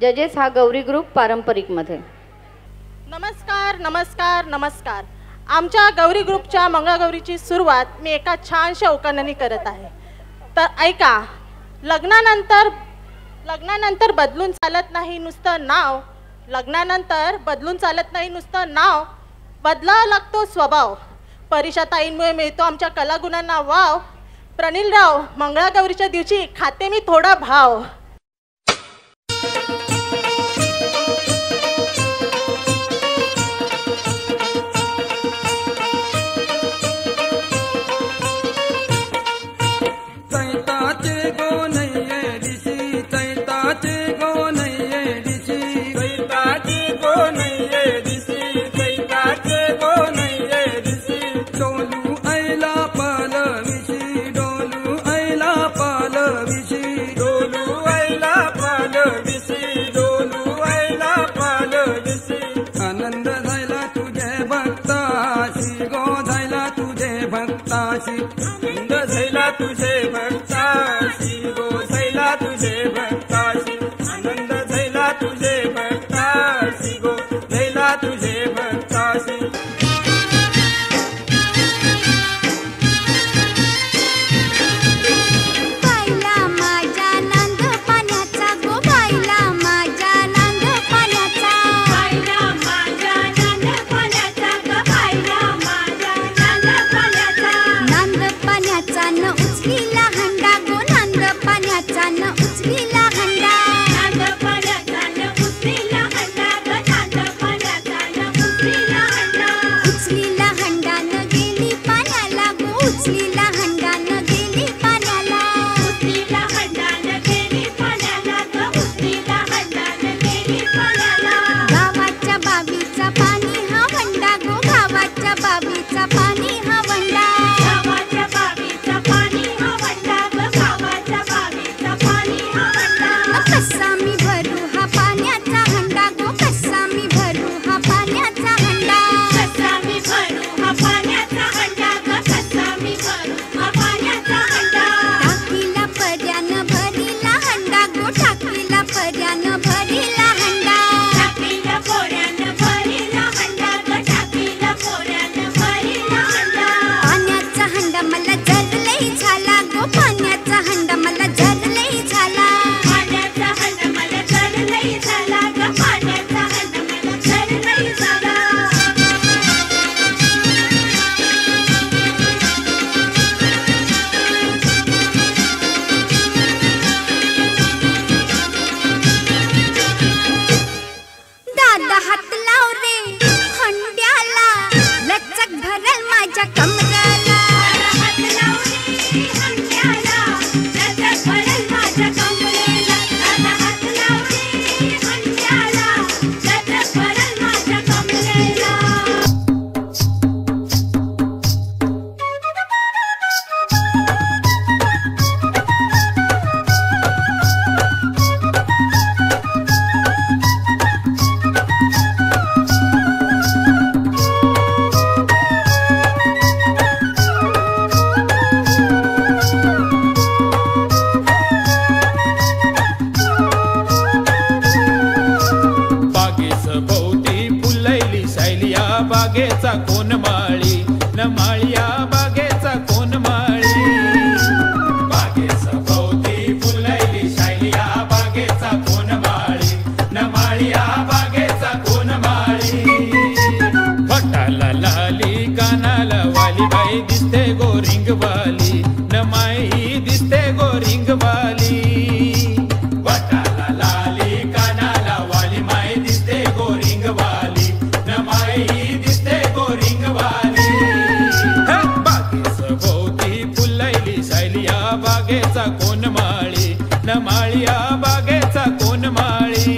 जजेस हा गौरी ग्रुप पारंपरिकमध्ये. नमस्कार नमस्कार नमस्कार. आमच्या गौरी ग्रुपच्या मंगळागौरीची सुरुवात मी एका छानशा उखाण्याने करत आहे. तर ऐका. लग्नानंतर बदलून चालत नाही नुसतं नाव. लग्नानंतर बदलून चालत नाही नुसतं नाव. बदलावा लागतो स्वभाव. परिषाताईंमुळे मिळतो आमच्या कलागुणांना वाव. प्रणिलराव, मंगळागौरीच्या दिवशी खाते मी थोडा भाव. आनंद झाला तुझे भक्ताशी गो झाला तुझे भक्ताशी. आनंद झाला तुझे भक्ताशी गो झाला तुझे भक्ताशी. बागेचा कोण माळी न माळिया बागेचा कोण माळी. बागेचा भोवती फुलैली शायलिया बागेचा कोण माळी न माळिया बागेचा कोण माळी. फटाला लाली कानाला वाली बाई दिसते गोरिंग वाली न माई दिसते गोरिंग वाली. फटाला लाली कानाला वाली माई दिसते गोरिंग वाली न माई दिसते गोरिंग वाली. बागेच भोवती फुलैली सायलिया बागेचा कोण माळी न माळिया बागेचा कोण माळी.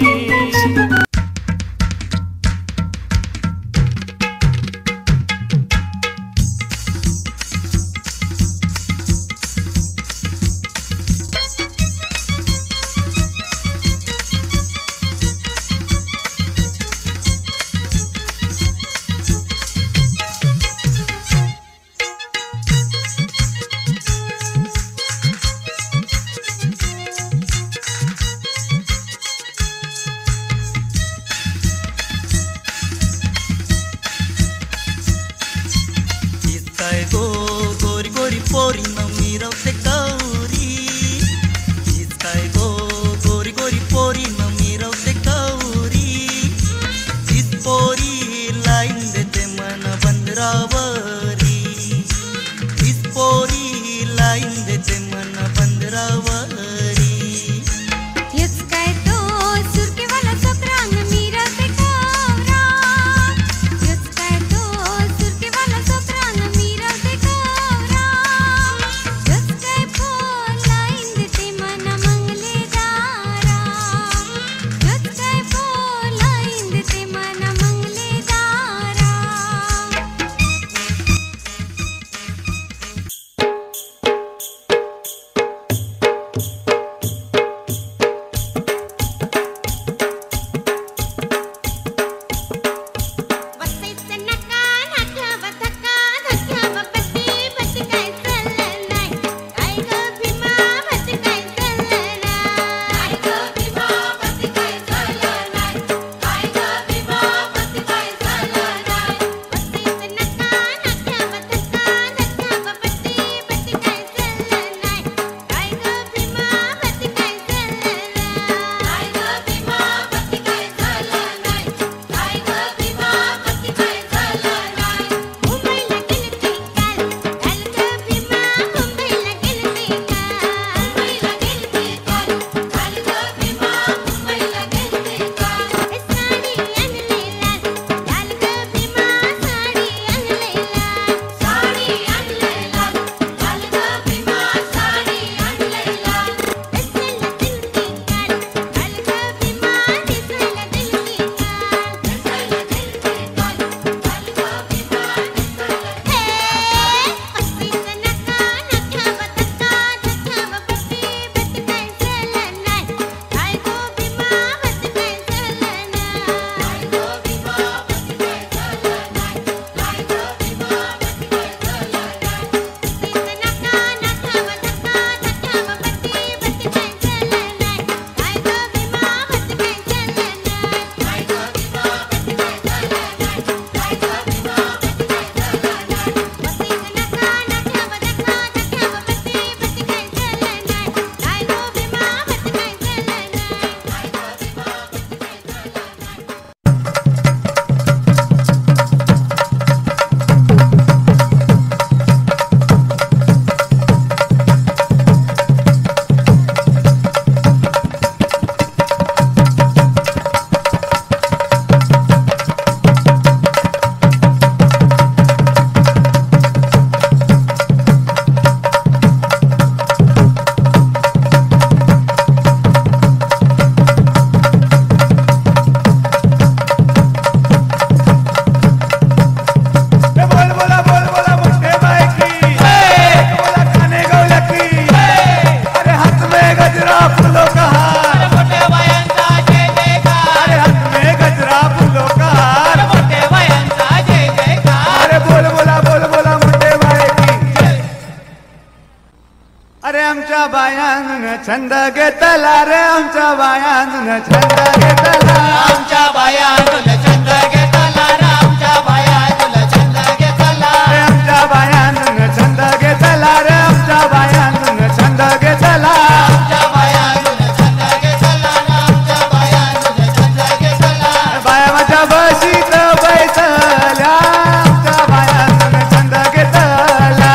छंद घेतला रे आमच्या बायांजून छंद घेतला आमच्या बायांजून छंद घेतला रे आमच्या बायांजून छंद घेतला आमच्या बायांजून छंद घेतला रे आमच्या बायांजून छंद घेतला आमच्या बायांजून छंद घेतला आमच्या बायांजून छंद घेतला बाया माझ्या बशीत बैसल्या आमच्या बायांजून छंद घेतला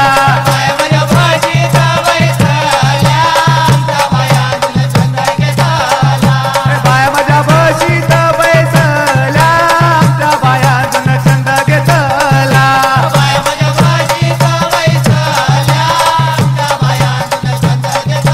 बाया माझ्या बशीत बैसल्या आमच्या बायांजून छंद घेतला बाया माझ्या बशीत बैसल्या आमच्या बायांजून छंद घेतला बाया माझ्या बशीत बैसल्या आमच्या बायांजून छंद घेतला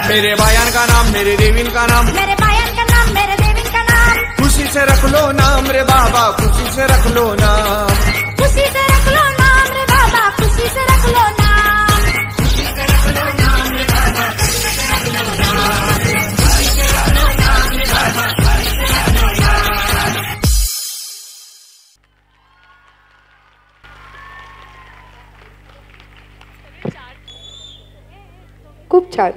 मेरे बयान का नाम मेरे देवीन का नाम मेरे बायन का नाम मेरे देवी का नाम खुशी से रख लो नाम रे बाबा खुशी से रख लो नाम खुशी से रख लो नाम रे बाबा खुशी से रख लो नाम खूप छान.